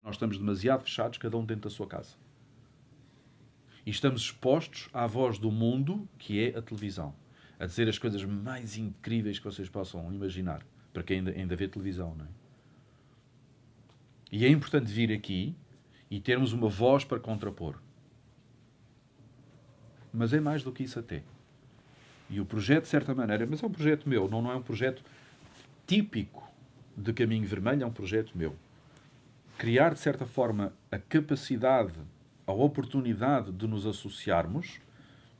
Nós estamos demasiado fechados, cada um dentro da sua casa. E estamos expostos à voz do mundo, que é a televisão. A dizer as coisas mais incríveis que vocês possam imaginar. Para quem ainda vê televisão, não é? E é importante vir aqui e termos uma voz para contrapor. Mas é mais do que isso até. E o projeto, de certa maneira, mas é um projeto meu, não é um projeto típico de Caminho Vermelho, é um projeto meu. Criar, de certa forma, a capacidade, a oportunidade de nos associarmos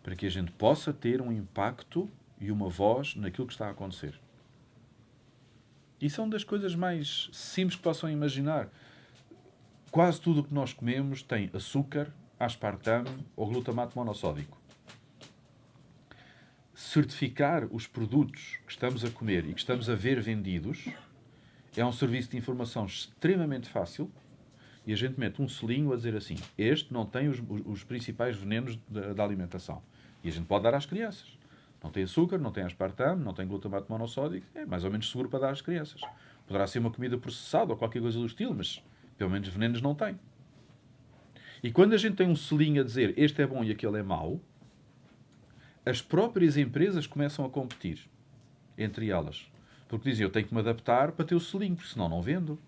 para que a gente possa ter um impacto e uma voz naquilo que está a acontecer. E são das coisas mais simples que possam imaginar. Quase tudo o que nós comemos tem açúcar, aspartame ou glutamato monossódico. Certificar os produtos que estamos a comer e que estamos a ver vendidos é um serviço de informação extremamente fácil e a gente mete um selinho a dizer assim: este não tem os principais venenos da alimentação. E a gente pode dar às crianças. Não tem açúcar, não tem aspartame, não tem glutamato monossódico. É mais ou menos seguro para dar às crianças. Poderá ser uma comida processada ou qualquer coisa do estilo, mas pelo menos venenos não tem. E quando a gente tem um selinho a dizer este é bom e aquele é mau, as próprias empresas começam a competir entre elas. Porque dizem, eu tenho que me adaptar para ter o selinho, porque senão não vendo.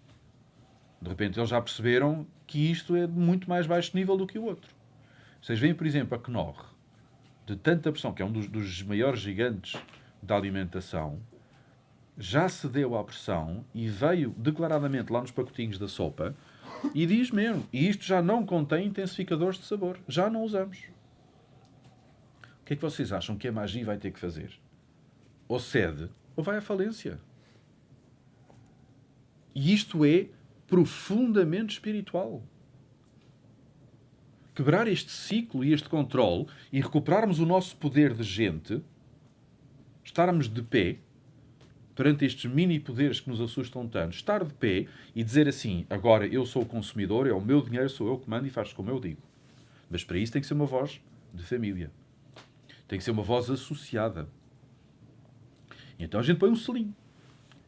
De repente eles já perceberam que isto é de muito mais baixo nível do que o outro. Vocês veem, por exemplo, a Knorr, de tanta pressão, que é um dos maiores gigantes da alimentação, já cedeu à pressão e veio declaradamente lá nos pacotinhos da sopa e diz mesmo, e isto já não contém intensificadores de sabor. Já não usamos. O que é que vocês acham que a Maggi vai ter que fazer? Ou cede, ou vai à falência. E isto é profundamente espiritual. Quebrar este ciclo e este controle e recuperarmos o nosso poder de gente, estarmos de pé perante estes mini-poderes que nos assustam tanto, estar de pé e dizer assim, agora eu sou o consumidor, é o meu dinheiro, sou eu que mando e faço como eu digo. Mas para isso tem que ser uma voz de família. Tem que ser uma voz associada. E então a gente põe um selinho.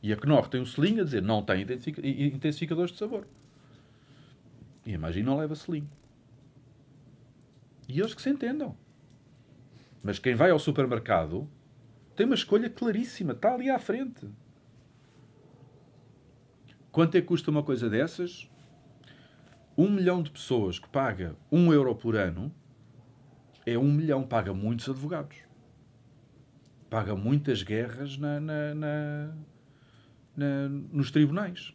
E a Knorr tem um selinho a dizer não tem intensificadores de sabor. E a Maggi não leva selinho. E eles que se entendam. Mas quem vai ao supermercado tem uma escolha claríssima. Está ali à frente. Quanto é que custa uma coisa dessas? 1 milhão de pessoas que paga 1 euro por ano é 1 milhão. Paga muitos advogados. Paga muitas guerras nos tribunais.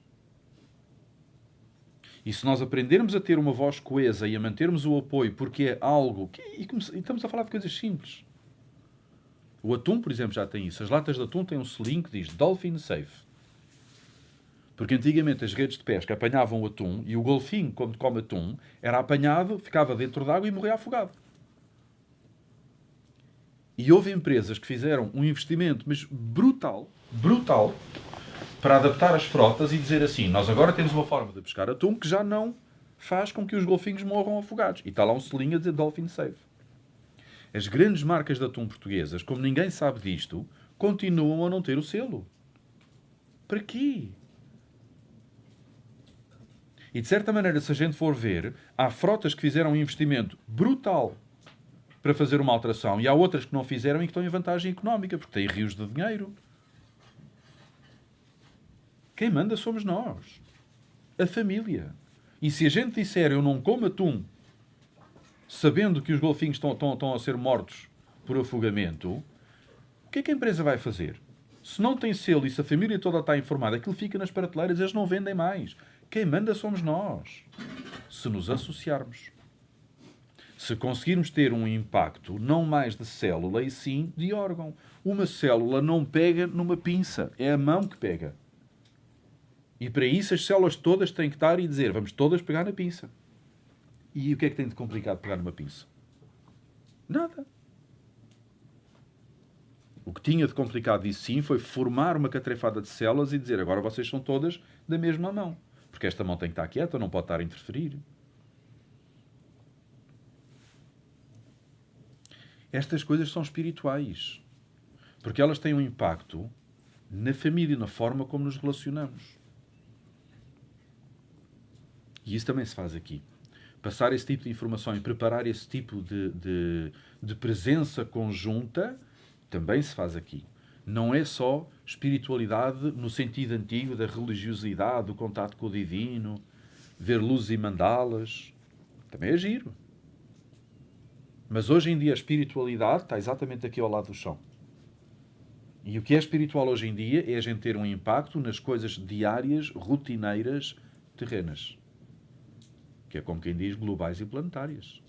E se nós aprendermos a ter uma voz coesa e a mantermos o apoio, porque é algo... E estamos a falar de coisas simples. O atum, por exemplo, já tem isso. As latas de atum têm um selinho que diz Dolphin Safe. Porque antigamente as redes de pesca apanhavam o atum e o golfinho, quando come atum, era apanhado, ficava dentro d'água e morria afogado. E houve empresas que fizeram um investimento, mas brutal, para adaptar as frotas e dizer assim, nós agora temos uma forma de pescar atum que já não faz com que os golfinhos morram afogados. E está lá um selinho a dizer Dolphin Safe. As grandes marcas de atum portuguesas, como ninguém sabe disto, continuam a não ter o selo. Para quê? E de certa maneira, se a gente for ver, há frotas que fizeram um investimento brutal para fazer uma alteração e há outras que não fizeram e que estão em vantagem económica, porque têm rios de dinheiro. Quem manda somos nós. A família. E se a gente disser eu não como atum, sabendo que os golfinhos estão a ser mortos por afogamento, o que é que a empresa vai fazer? Se não tem selo e se a família toda está informada, aquilo fica nas prateleiras, eles não vendem mais. Quem manda somos nós. Se nos associarmos. Se conseguirmos ter um impacto não mais de célula e sim de órgão. Uma célula não pega numa pinça. É a mão que pega. E para isso as células todas têm que estar e dizer vamos todas pegar na pinça. E o que é que tem de complicado pegar numa pinça? Nada. O que tinha de complicado disso sim foi formar uma catrefada de células e dizer agora vocês são todas da mesma mão. Porque esta mão tem que estar quieta, não pode estar a interferir. Estas coisas são espirituais. Porque elas têm um impacto na família, na forma como nos relacionamos. E isso também se faz aqui. Passar esse tipo de informação e preparar esse tipo de presença conjunta também se faz aqui. Não é só espiritualidade no sentido antigo da religiosidade, do contato com o divino, ver luzes e mandalas. Também é giro. Mas hoje em dia a espiritualidade está exatamente aqui ao lado do chão. E o que é espiritual hoje em dia é a gente ter um impacto nas coisas diárias, rotineiras, terrenas. Que é como quem diz, globais e planetárias.